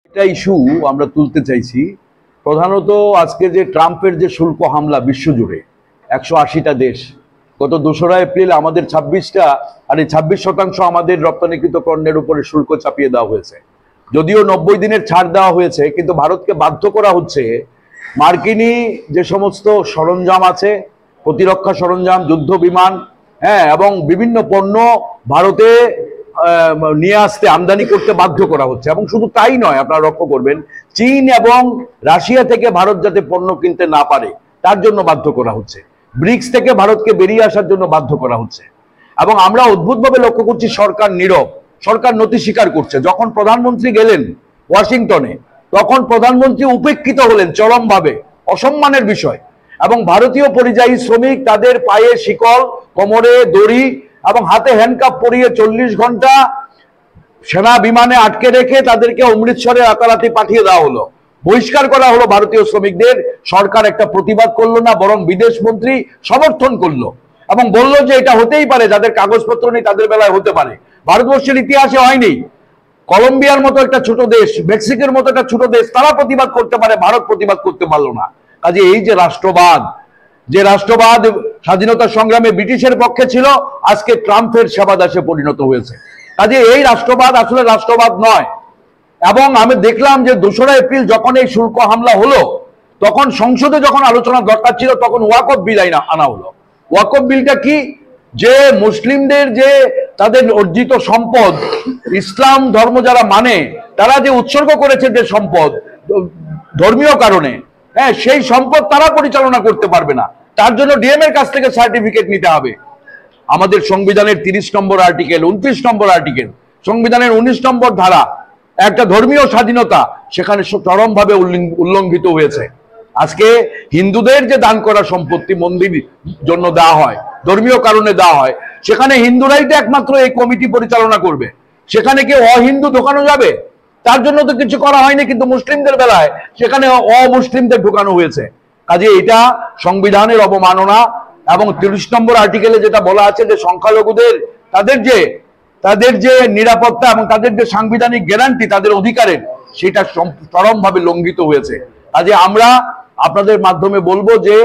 একটা ইস্যু আমরা তুলতে চাইছি। প্রধানত আজকে যে ট্রাম্পের যে শুল্ক হামলা বিশ্বজুড়ে 180টা দেশ, গত 2রা এপ্রিল আমাদের 26% আমাদের রপ্তানিকৃত পণ্যের উপরে শুল্ক চাপিয়ে দেওয়া হয়েছে। যদিও 90 দিনের ছাড় দেওয়া হয়েছে, কিন্তু ভারতকে বাধ্য করা হচ্ছে মার্কিনী যে সমস্ত সরঞ্জাম আছে, প্রতিরক্ষা সরঞ্জাম, যুদ্ধ বিমান, এবং বিভিন্ন পণ্য ভারতে নিয়ে আসতে, আমদানি করতে বাধ্য করা হচ্ছে। এবং শুধু তাই নয়, আপনারা লক্ষ্য করবেন চীন এবং রাশিয়া থেকে ভারত যাতে পণ্য কিনতে না পারে তার জন্য বাধ্য করা হচ্ছে। ব্রিক্স থেকে ভারতকে বেরিয়ে আসার জন্য বাধ্য করা হচ্ছে। এবং আমরা অদ্ভুতভাবে লক্ষ্য করছি সরকার নীরব, সরকার নতি স্বীকার করছে। যখন প্রধানমন্ত্রী গেলেন ওয়াশিংটনে, তখন প্রধানমন্ত্রী উপেক্ষিত হলেন চরমভাবে, অসম্মানের বিষয়। এবং ভারতীয় পরিযায়ী শ্রমিক তাদের পায়ে শিকল, কোমরে দড়ি এবং হাতে হ্যান্ডকাপ পরিয়ে 40 ঘন্টা সেনা বিমানে আটকে রেখে তাদেরকে অমৃতসরে রাতারাতি পাঠিয়ে দেওয়া হলো, বহিষ্কার করা হলো ভারতীয় শ্রমিকদের। সরকার একটা প্রতিবাদ করলো না, বরং বিদেশ মন্ত্রী সমর্থন করলো এবং বলল যে এটা হতেই পারে, যাদের কাগজপত্র নেই তাদের বেলায় হতে পারে। ভারতবর্ষের ইতিহাসে হয়নি। কলম্বিয়ার মতো একটা ছোট দেশ, মেক্সিকোর মতো একটা ছোট দেশ, তারা প্রতিবাদ করতে পারে, ভারত প্রতিবাদ করতে পারলো না। কাজে এই যে রাষ্ট্রবাদ স্বাধীনতা সংগ্রামে ব্রিটিশের পক্ষে ছিল, আজকে ট্রাম্পের সেবাদাসে পরিণত হয়েছে। কাজে এই রাষ্ট্রবাদ আসলে রাষ্ট্রবাদ নয়। এবং আমি দেখলাম যে 2রা এপ্রিল যখন এই শুল্ক হামলা হলো, তখন সংসদে যখন আলোচনা দরকার ছিল, তখন ওয়াকফ বিল আনা হলো। ওয়াকফ বিলটা কি? যে মুসলিমদের যে তাদের অর্জিত সম্পদ, ইসলাম ধর্ম যারা মানে, তারা যে উৎসর্গ করেছে যে সম্পদ ধর্মীয় কারণে, সেই সম্পদ তারা পরিচালনা করতে পারবে না। তার জন্য ডিএম এর কাছ থেকে সার্টিফিকেট নিতে হবে। আমাদের সংবিধানের 30 নম্বর আর্টিকেল, 29 নম্বর আর্টিকেল, সংবিধানের 19 নম্বর ধারা, একটা ধর্মীয় স্বাধীনতা সেখানে চরমভাবে উল্লঙ্ঘিত হয়েছে। আজকে হিন্দুদের যে দান করা সম্পত্তি মন্দির জন্য দেওয়া হয়, ধর্মীয় কারণে দেওয়া হয়, সেখানে হিন্দুরাই তো একমাত্র এই কমিটি পরিচালনা করবে। সেখানে কি অহিন্দু ঢোকানো যাবে? তার জন্য তো কিছু করা হয়নি, কিন্তু মুসলিমদের বেলায় সেখানে অমুসলিমদের ঢোকানো হয়েছে। কাজে এটা সংবিধানের অবমাননা। এবং 30 নম্বর আর্টিকেলে যেটা বলা আছে যে সংখ্যালঘুদের তাদের যে নিরাপত্তা এবং তাদের যে সাংবিধানিক গ্যারান্টি তাদের অধিকারের, সেটা চরমভাবে লঙ্ঘিত হয়েছে। কাজে আমরা আপনাদের মাধ্যমে বলবো যে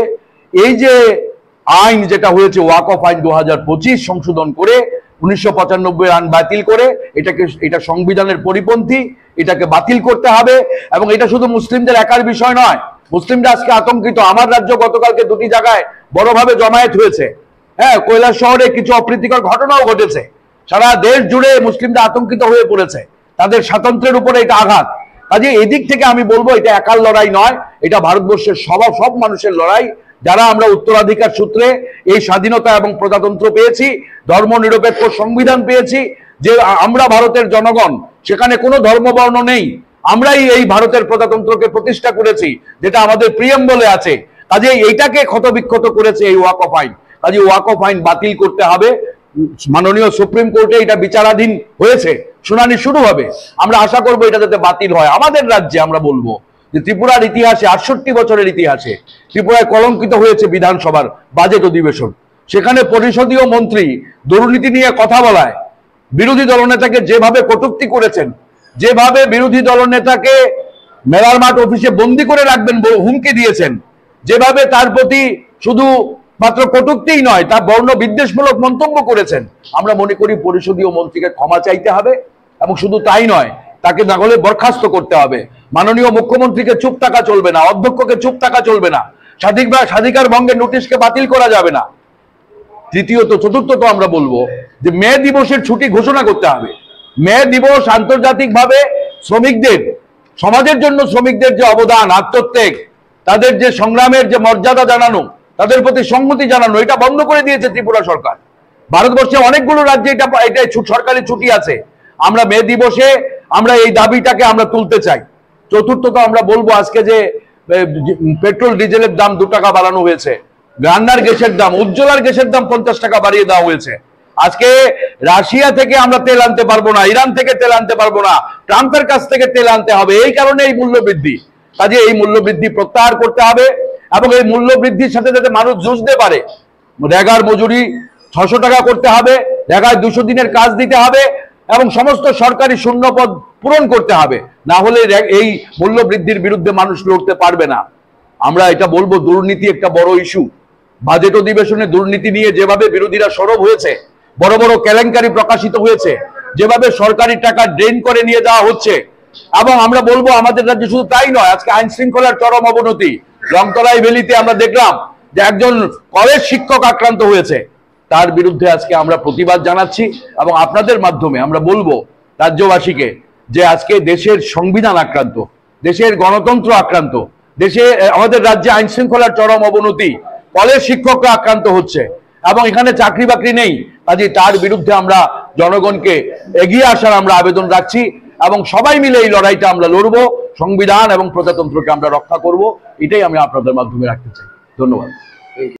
এই যে আইন যেটা হয়েছে, ওয়াকফ আইন 2025 সংশোধন করে 1995 আইন বাতিল করে, এটা সংবিধানের পরিপন্থী, এটাকে বাতিল করতে হবে। এবং এটা শুধু মুসলিমদের একার বিষয় নয়, মুসলিমরা আজকে আতঙ্কিত। আমার রাজ্য গতকালকে 2টি জায়গায় বড়ভাবে জমায়েত হয়েছে। কৈলাস শহরে কিছু অপ্রীতিকর ঘটনাও ঘটেছে। সারা দেশ জুড়ে মুসলিমরা আতঙ্কিত হয়ে পড়েছে, তাদের স্বাতন্ত্র্যের উপরে এটা আঘাত। কাজে এদিক থেকে আমি বলবো এটা একার লড়াই নয়, এটা ভারতবর্ষের সব মানুষের লড়াই। যারা আমরা উত্তরাধিকার সূত্রে এই স্বাধীনতা এবং প্রজাতন্ত্র পেয়েছি, ধর্মনিরপেক্ষ সংবিধান পেয়েছি, যে আমরা ভারতের জনগণ, সেখানে কোনো ধর্মবর্ণ নেই। আমরাই এই ভারতের প্রজাতন্ত্রকে প্রতিষ্ঠা করেছি, যেটা আমাদের প্রিয়াম্বলে আছে। কাজে এইটাকে ক্ষতবিক্ষত করেছে এই ওয়াকফ আইন। কাজে ওয়াকফ আইন বাতিল করতে হবে। মাননীয় সুপ্রিম কোর্টে এটা বিচারাধীন হয়েছে, শুনানি শুরু হবে। আমরা আশা করবো এটা যাতে বাতিল হয়। আমাদের রাজ্যে আমরা বলবো যে ত্রিপুরার ইতিহাসে, 68 বছরের ইতিহাসে ত্রিপুরায় কলঙ্কিত হয়েছে বিধানসভার বাজেট অধিবেশন। সেখানে পরিষদীয় মন্ত্রী দুর্নীতি নিয়ে কথা বলায় বিরোধী দলনেতাকে যেভাবে কটূক্তি করেছেন, যেভাবে বিরোধী দলনেতাকে মেলার মাঠ অফিসে বন্দি করে রাখবেন হুমকি দিয়েছেন, যেভাবে তার প্রতি শুধু মাত্র কটূক্তিই নয়, তার বর্ণ বিদ্বেষমূলক মন্তব্য করেছেন, আমরা মনে করি পরিষদীয় মন্ত্রীকে ক্ষমা চাইতে হবে। এবং শুধু তাই নয়, তাকে না হলে বরখাস্ত করতে হবে। মাননীয় মুখ্যমন্ত্রীকে চুপ থাকা চলবে না, অধ্যক্ষকে চুপ থাকা চলবে না, স্বাধিকার ভঙ্গের নোটিশকে বাতিল করা যাবে না। চতুর্থত আমরা বলবো যে মে দিবসের ছুটি ঘোষণা করতে হবে। মে দিবস আন্তর্জাতিকভাবে শ্রমিকদের, সমাজের জন্য শ্রমিকদের যে অবদান, আত্মত্যাগ, তাদের যে সংগ্রামের যে মর্যাদা জানানো, তাদের প্রতি সংহতি জানানো, এটা বন্ধ করে দিয়েছে ত্রিপুরা সরকার। ভারতবর্ষে অনেকগুলো রাজ্যে এটা সরকারি ছুটি আছে। আমরা মে দিবসে আমরা এই দাবিটাকে আমরা তুলতে চাই। চতুর্থত আমরা বলবো আজকে যে পেট্রোল ডিজেলের দাম 2 টাকা বাড়ানো হয়েছে, রান্নার গ্যাসের দাম, উজ্জ্বলার গ্যাসের দাম 50 টাকা বাড়িয়ে দেওয়া হয়েছে। আজকে রাশিয়া থেকে আমরা তেল আনতে পারবো না, ইরান থেকে তেল আনতে পারবো না, ট্রাম্পের কাছ থেকে তেল আনতে হবে। এই কারণে এই মূল্য বৃদ্ধি। কাজে এই মূল্য বৃদ্ধি প্রত্যাহার করতে হবে এবং এই মূল্য বৃদ্ধির সাথে যাতে মানুষ যুঝতে পারে। রেগার মজুরি 600 টাকা করতে হবে, রেগায় 200 দিনের কাজ দিতে হবে এবং সমস্ত সরকারি শূন্য পদ পূরণ করতে হবে, না হলে এই মূল্য বৃদ্ধির বিরুদ্ধে মানুষ লড়তে পারবে না। আমরা এটা বলবো, দুর্নীতি একটা বড় ইস্যু। বাজেট অধিবেশনে দুর্নীতি নিয়ে যেভাবে বিরোধীরা সরব হয়েছে, বড় বড় কেলেঙ্কারি প্রকাশিত হয়েছে, যেভাবে সরকারি টাকা ড্রেন করে নিয়ে যাওয়া হচ্ছে, এবং আমরা বলবো আমাদের রাজ্যে শুধু তাই নয়, আজকে আইন শৃঙ্খলার চরম অবনতি। রংতলাই ভ্যালিতে আমরা দেখলাম যে একজন কলেজ শিক্ষক আক্রান্ত হয়েছে, তার বিরুদ্ধে আজকে আমরা প্রতিবাদ জানাচ্ছি এবং আপনাদের মাধ্যমে আমরা বলবো রাজ্যবাসীকে যে আজকে দেশের সংবিধান আক্রান্ত, দেশের গণতন্ত্র আক্রান্ত, দেশে আমাদের রাজ্যে আইন শৃঙ্খলার চরম অবনতি, কলেজ শিক্ষকরা আক্রান্ত হচ্ছে এবং এখানে চাকরি বাকরি নেই। কাজে তার বিরুদ্ধে আমরা জনগণকে এগিয়ে আসার আমরা আবেদন রাখছি এবং সবাই মিলে এই লড়াইটা আমরা লড়বো, সংবিধান এবং প্রজাতন্ত্রকে আমরা রক্ষা করব। এটাই আমি আপনাদের মাধ্যমে রাখতে চাই। ধন্যবাদ।